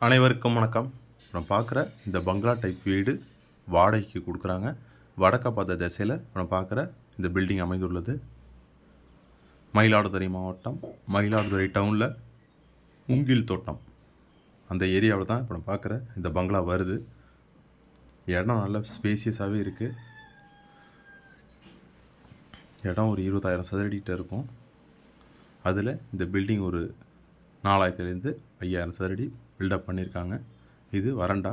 அனைவருக்கும் வணக்கம். நம்ம பார்க்குற இந்த பங்களா டைப் வீடு வாடகைக்கு கொடுக்குறாங்க. வடக்க பார்த்த திசையில் நம்ம பார்க்குற இந்த பில்டிங் அமைந்துள்ளது. மயிலாடுதுறை மாவட்டம், மயிலாடுதுறை டவுனில் மூங்கில் தோட்டம் அந்த ஏரியாவில் தான் இப்போ நம்ம பார்க்குற இந்த பங்களா வருது. இடம் நல்ல ஸ்பேசியஸாகவே இருக்குது. இடம் ஒரு 20,000 சதுரடிகிட்ட இருக்கும். அதில் இந்த பில்டிங் ஒரு 4,000 5,000 சதுரடி பில்டப் பண்ணியிருக்காங்க. இது வரண்டா.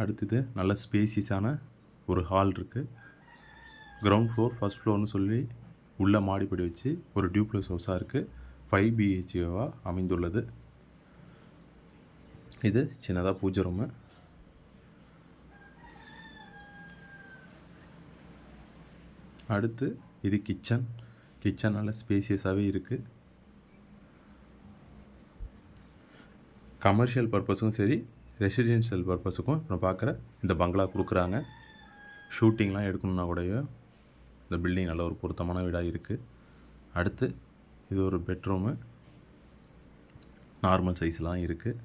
அடுத்தது நல்ல ஸ்பேசியஸான ஒரு ஹால் இருக்குது. கிரவுண்ட் ஃப்ளோர், ஃபஸ்ட் ஃப்ளோர்னு சொல்லி உள்ள மாடிப்படி வச்சு ஒரு டியூப்ளக்ஸ் ஹவுஸாக இருக்குது. 5 BHKவாக அமைந்துள்ளது. இது சின்னதாக பூஜை ரூமு. அடுத்து இது கிச்சன். நல்ல ஸ்பேசியஸாகவே இருக்குது. கமர்ஷியல் பர்பஸுக்கும் சரி, ரெசிடென்ஷியல் பர்பஸுக்கும் நம்ம பார்க்குற இந்த பங்களா கொடுக்குறாங்க. ஷூட்டிங்லாம் எடுக்கணுன்னா கூடயோ இந்த பில்டிங் நல்ல ஒரு பொருத்தமான வீடாக இருக்குது. அடுத்து இது ஒரு பெட்ரூமு, நார்மல் சைஸ்லாம் இருக்குது.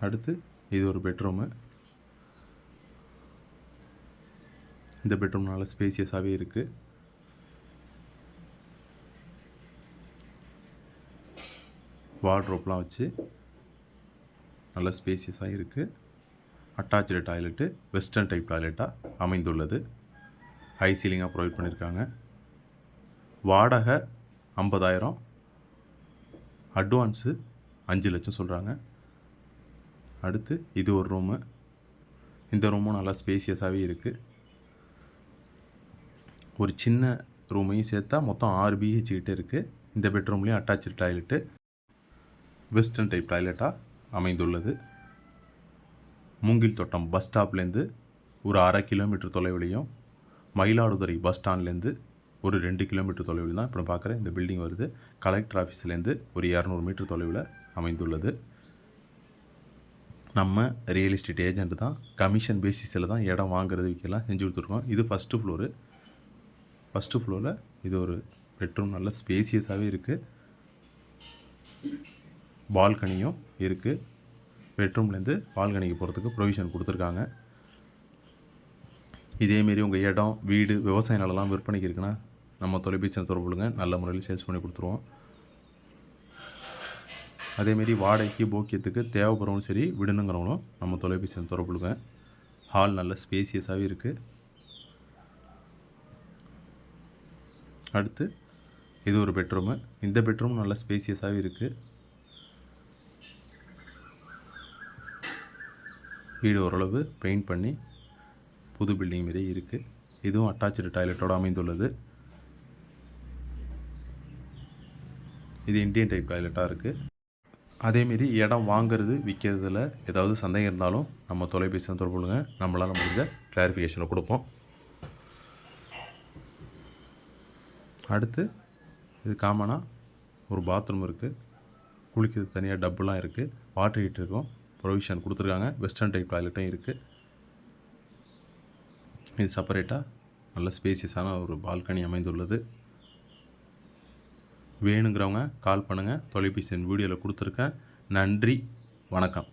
அடுத்து இது ஒரு பெட்ரூமு. இந்த பெட்ரூம் நல்ல ஸ்பேசியஸாகவே இருக்குது. வார்ட்ரோப்லாம் வச்சு நல்ல ஸ்பேசியஸாக இருக்குது. அட்டாச்சு டாய்லெட்டு வெஸ்டர்ன் டைப் டாய்லெட்டாக அமைந்துள்ளது. ஹை சீலிங்காக ப்ரொவைட் பண்ணியிருக்காங்க. வாடகை 50,000, அட்வான்ஸு 5 லட்சம் சொல்கிறாங்க. அடுத்து இது ஒரு ரூமு. இந்த ரூமும் நல்லா ஸ்பேசியஸாகவே இருக்குது. ஒரு சின்ன ரூமையும் சேர்த்தா மொத்தம் 6 BH கிட்டே இருக்குது. இந்த பெட்ரூம்லேயும் அட்டாச்சு டாய்லெட்டு வெஸ்டர்ன் டைப் டாய்லெட்டாக அமைந்துள்ளது. மூங்கில் தோட்டம் பஸ் ஸ்டாப்லேருந்து ஒரு 1/2 கிலோமீட்டர் தொலைவிலையும், மயிலாடுதுறை பஸ் ஸ்டாண்ட்லேருந்து ஒரு 2 கிலோமீட்டர் தொலைவில் தான் இப்போ பார்க்குற இந்த பில்டிங் வருது. கலெக்டர் ஆஃபீஸ்லேருந்து ஒரு 200 மீட்டர் தொலைவில் அமைந்துள்ளது. நம்ம ரியல் எஸ்டேட் ஏஜென்ட் தான். கமிஷன் பேசிஸில் தான் இடம் வாங்குறது விற்கலாம் செஞ்சு கொடுத்துருக்கோம். இது ஃபஸ்ட்டு ஃப்ளோரு. ஃபஸ்ட்டு ஃப்ளோரில் இது ஒரு பெட்ரூம் நல்ல ஸ்பேசியஸாகவே இருக்குது. பால்கனியும் இருக்குது. பெட்ரூம்லேருந்து பால்கனிக்கு போகிறதுக்கு ப்ரொவிஷன் கொடுத்துருக்காங்க. இதேமாரி உங்கள் இடம், வீடு, விவசாய நிலம்லாம் விற்பனைக்கு இருக்குன்னா நம்ம தொலைபேசியில் தொடர்புங்க. நல்ல முறையில் சேல்ஸ் பண்ணி கொடுத்துருவோம். அதேமாரி வாடகைக்கு போக்கியத்துக்கு தேவைப்படுறவங்களும் சரி, விடணுங்கிறவங்களும் நம்ம தொலைபேசியில் தொடர்புங்க. ஹால் நல்ல ஸ்பேசியஸாகவே இருக்குது. அடுத்து இது ஒரு பெட்ரூமு. இந்த பெட்ரூம் நல்ல ஸ்பேசியஸாகவே இருக்குது. வீடு ஓரளவு பெயிண்ட் பண்ணி புது பில்டிங் மாரி இருக்குது. இதுவும் அட்டாச்சு டாய்லெட்டோடு அமைந்துள்ளது. இது இண்டியன் டைப் டாய்லெட்டாக இருக்குது. அதேமாரி இடம் வாங்கிறது விற்கிறதுல ஏதாவது சந்தேகம் இருந்தாலும் நம்ம தொலைபேசியில் தொடர்புங்க. நம்மளால் முடிஞ்ச கிளாரிஃபிகேஷனை கொடுப்போம். அடுத்து இது காமனாக ஒரு பாத்ரூம் இருக்குது. குளிக்கிறது தனியாக டப்புலாம் இருக்குது. வாட்டர் ஹீட்டர் இருக்கும். ப்ரொவிஷன் கொடுத்துருக்காங்க. வெஸ்டர்ன் டைப் டாய்லெட்டும் இருக்குது. இது செப்பரேட்டாக நல்ல ஸ்பேசியஸான ஒரு பால்கனி அமைந்துள்ளது. வேணுங்கிறவங்க கால் பண்ணுங்கள். தொலைபேசி வீடியோவில் கொடுத்துருக்கேன். நன்றி, வணக்கம்.